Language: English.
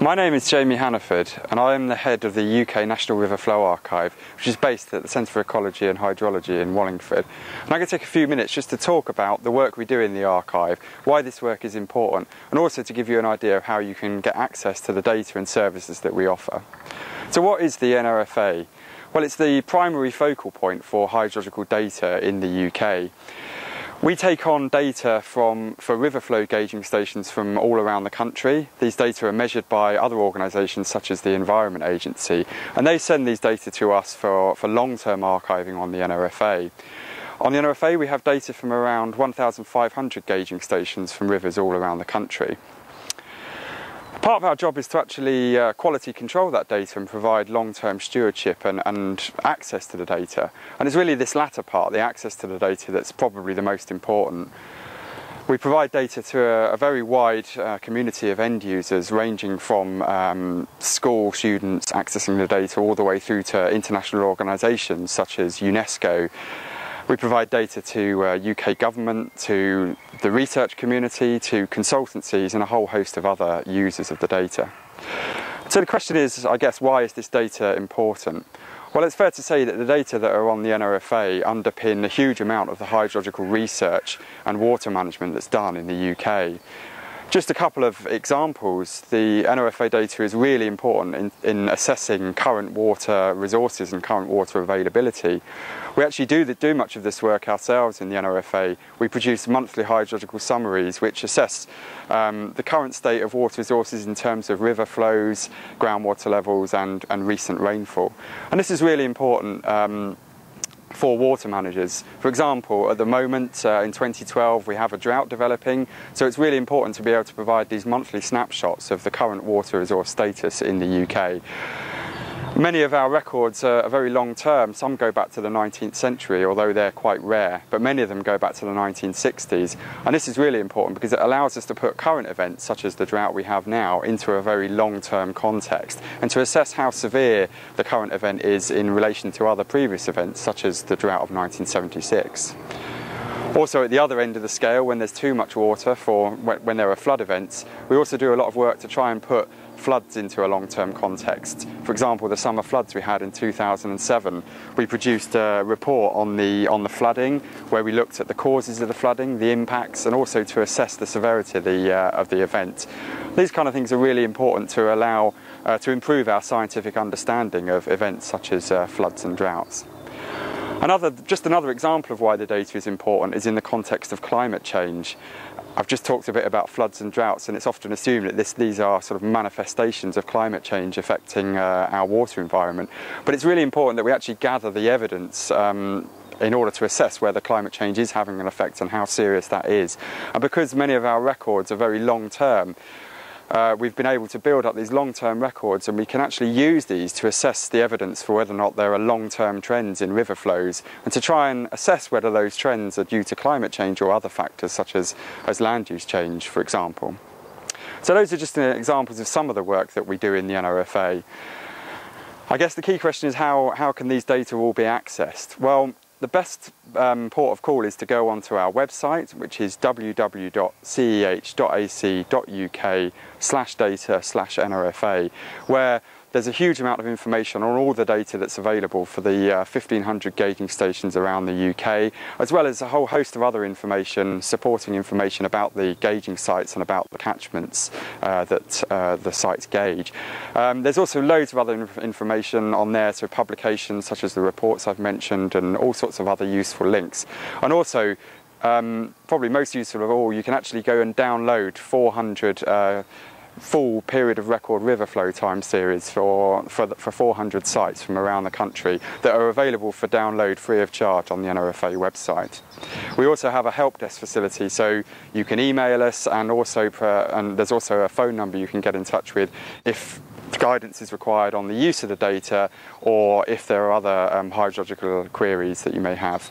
My name is Jamie Hannaford and I am the head of the UK National River Flow Archive, which is based at the Centre for Ecology and Hydrology in Wallingford. And I'm going to take a few minutes just to talk about the work we do in the archive, why this work is important, and also to give you an idea of how you can get access to the data and services that we offer. So what is the NRFA? Well, it's the primary focal point for hydrological data in the UK. We take on data for river flow gauging stations from all around the country. These data are measured by other organisations such as the Environment Agency, and they send these data to us for long-term archiving on the NRFA. On the NRFA we have data from around 1,500 gauging stations from rivers all around the country. Part of our job is to actually quality control that data and provide long-term stewardship and access to the data. And it's really this latter part, the access to the data, that's probably the most important. We provide data to a very wide community of end users, ranging from school students accessing the data all the way through to international organisations such as UNESCO. We provide data to UK government, to the research community, to consultancies and a whole host of other users of the data. So the question is, I guess, why is this data important? Well, it's fair to say that the data that are on the NRFA underpin a huge amount of the hydrological research and water management that's done in the UK. Just a couple of examples, the NRFA data is really important in assessing current water resources and current water availability. We actually do much of this work ourselves in the NRFA. We produce monthly hydrological summaries which assess the current state of water resources in terms of river flows, groundwater levels and recent rainfall. And this is really important for water managers. For example, at the moment in 2012 we have a drought developing, so it's really important to be able to provide these monthly snapshots of the current water resource status in the UK. Many of our records are very long term. Some go back to the 19th century, although they're quite rare, but many of them go back to the 1960s. And this is really important because it allows us to put current events, such as the drought we have now, into a very long-term context, and to assess how severe the current event is in relation to other previous events, such as the drought of 1976. Also, at the other end of the scale, when there's too much water, when there are flood events, we also do a lot of work to try and put floods into a long-term context. For example, the summer floods we had in 2007, we produced a report on the flooding, where we looked at the causes of the flooding, the impacts, and also to assess the severity of the event. These kind of things are really important to allow to improve our scientific understanding of events such as floods and droughts. Just another example of why the data is important is in the context of climate change. I've just talked a bit about floods and droughts, and it's often assumed that these are sort of manifestations of climate change affecting our water environment. But it's really important that we actually gather the evidence in order to assess whether climate change is having an effect and how serious that is. And because many of our records are very long term, we've been able to build up these long-term records, and we can actually use these to assess the evidence for whether or not there are long-term trends in river flows, and to try and assess whether those trends are due to climate change or other factors such as land use change, for example. So those are just examples of some of the work that we do in the NRFA. I guess the key question is how can these data all be accessed? Well, the best port of call is to go onto our website, which is www.ceh.ac.uk/data/NRFA, where there's a huge amount of information on all the data that's available for the 1,500 gauging stations around the UK, as well as a whole host of other information, supporting information about the gauging sites and about the catchments that the sites gauge. There's also loads of other information on there, so publications such as the reports I've mentioned and all sorts of other useful links. And also, probably most useful of all, you can actually go and download 400 full period of record river flow time series for 400 sites from around the country that are available for download free of charge on the NRFA website. We also have a Helpdesk facility, so you can email us, and there's also a phone number you can get in touch with if guidance is required on the use of the data, or if there are other hydrological queries that you may have.